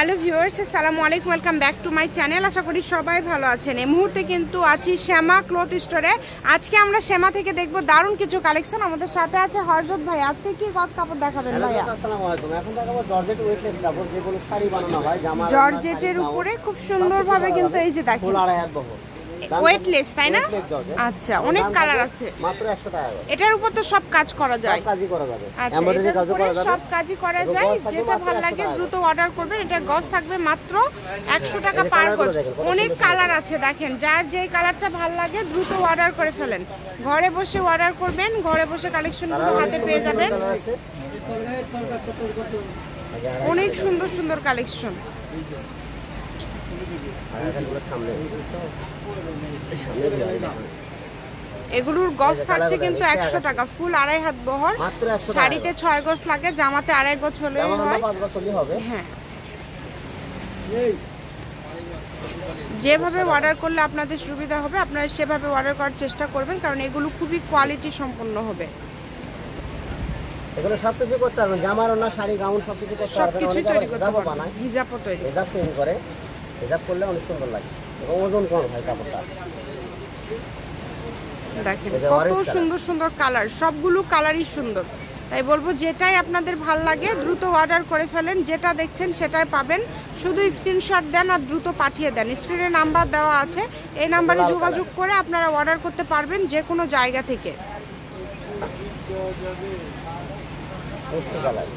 Hello viewers, আসসালামু আলাইকুম, welcome back to my channel. আশা করি সবাই ভালো আছেন। এই মুহূর্তে কিন্তু আছি শ্যামা ক্লথ স্টোরে। আজকে আমরা শ্যামা থেকে দেখব দারুণ কিছু কালেকশন। আমাদের সাথে আছে হরজত ভাই। আজকে কি গজ কাপড় দেখাবেন ভাইয়া? আসসালামু আলাইকুম। এখন দেখাবো জর্জেট ওয়েটলেস কাপড়, যেগুলো শাড়ি বানানো হয় জামা। জর্জেটের উপরে খুব সুন্দরভাবে কিন্তু এই যে দেখেন, ফুল আড়াই হাত বহর, ওয়েটলেস, তাই না? আচ্ছা, অনেক কালার আছে। মাত্র 100 টাকা। এটার উপর তো সব কাজ করা যায়, সব কাজই করা যাবে, আচ্ছা এটার উপরে সব কাজই করা যায়। যেটা ভালো লাগে দ্রুত অর্ডার করবেন। এটা গজ থাকবে মাত্র 100 টাকা পার গজ। অনেক কালার আছে, দেখেন যার যেই কালারটা ভালো লাগে দ্রুত অর্ডার করে ফেলেন। ঘরে বসে অর্ডার করবেন, ঘরে বসে কালেকশনগুলো হাতে পেয়ে যাবেন। অনেক সুন্দর সুন্দর কালেকশন। এগুলোর গজ থাকছে কিন্তু 100 টাকা, ফুল আড়াই হাত বহর। শাড়িতে 6 গজ লাগে, জামাতে আড়াই গজ হলে হয়। হ্যাঁ, যেভাবে অর্ডার করলে আপনাদের সুবিধা হবে আপনারা সেভাবে অর্ডার করার চেষ্টা করবেন, কারণ এগুলো খুবই কোয়ালিটি সম্পন্ন হবে। এগুলো সবকিছু করতে পারবেন, জামার ওনা শাড়ি গাউন সবকিছু করতে পারবেন। অনেকে হিজাবও বানায়, হিজাবও তৈরি, হিজাব তৈরি করে। হিজাব করলে অনেক সুন্দর লাগে এবং ওজন কম হয় কাপড়টা। দেখেন কত সুন্দর সুন্দর কালার, সবগুলো কালারই সুন্দর। তাই বলবো যেটাই আপনাদের ভাল লাগে দ্রুত অর্ডার করে ফেলেন। যেটা দেখছেন সেটাই পাবেন, শুধু স্ক্রিনশট দেন আর দ্রুত পাঠিয়ে দেন। স্ক্রিনে নাম্বার দেওয়া আছে, এই নাম্বারে যোগাযোগ করে আপনারা অর্ডার করতে পারবেন যে কোনো জায়গা থেকে। মিষ্টি কালার,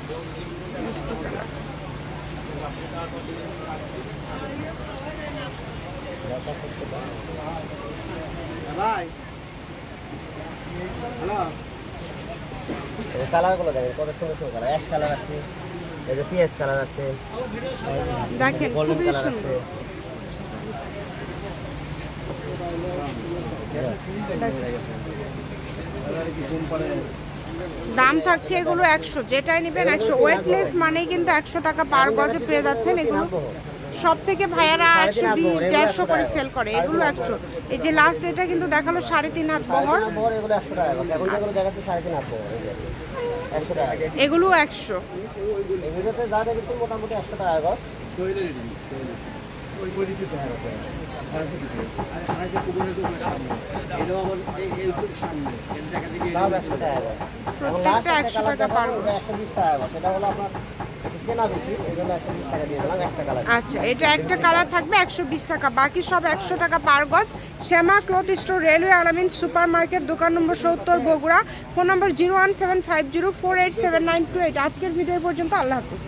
মিষ্টি কালার। কালারগুলো দেখেন কত সুন্দর সুন্দর কালার। অ্যাশ কালার আছে, এই যে পিএস কালার আছে, দেখেন খুবই সুন্দর। দাম থাকছে এগুলো 100, যেটাই নেবেন 100। ওয়েটলেস মানেই কিন্তু 100 টাকা পার গজে পেয়ে যাচ্ছেন। এগুলো সব থেকে ভাইয়ারা 120, 150 করে সেল করে। এগুলো 100। এই যে লাস্ট এটা কিন্তু দেখালো 3.5 হাত বহর, এগুলো 100 টাকা। এখন যেগুলো দেখাচ্ছে 3.5 হাত বহর, 100 টাকা। এগুলো 100। এই ভিডিওতে যা দেখেছেন মোটামুটি 100 টাকা গজ। প্রত্যেকটা 100 টাকা পার গজ। 120 টাকা গজ। সেটা হলো আপনার কেনা বেশি, এই জন্য 120 টাকা দিয়ে দিলাম একটা কালার। আচ্ছা, এটা একটা কালার থাকবে 120 টাকা, বাকি সব 100 টাকা পার গজ। শ্যামা ক্লথ স্টোর, রেলওয়ে আলামিন সুপার মার্কেট, দোকান নম্বর 70, বগুড়া। ফোন নম্বর 01750487928। আজকের ভিডিও পর্যন্ত, আল্লাহ হাফিজ।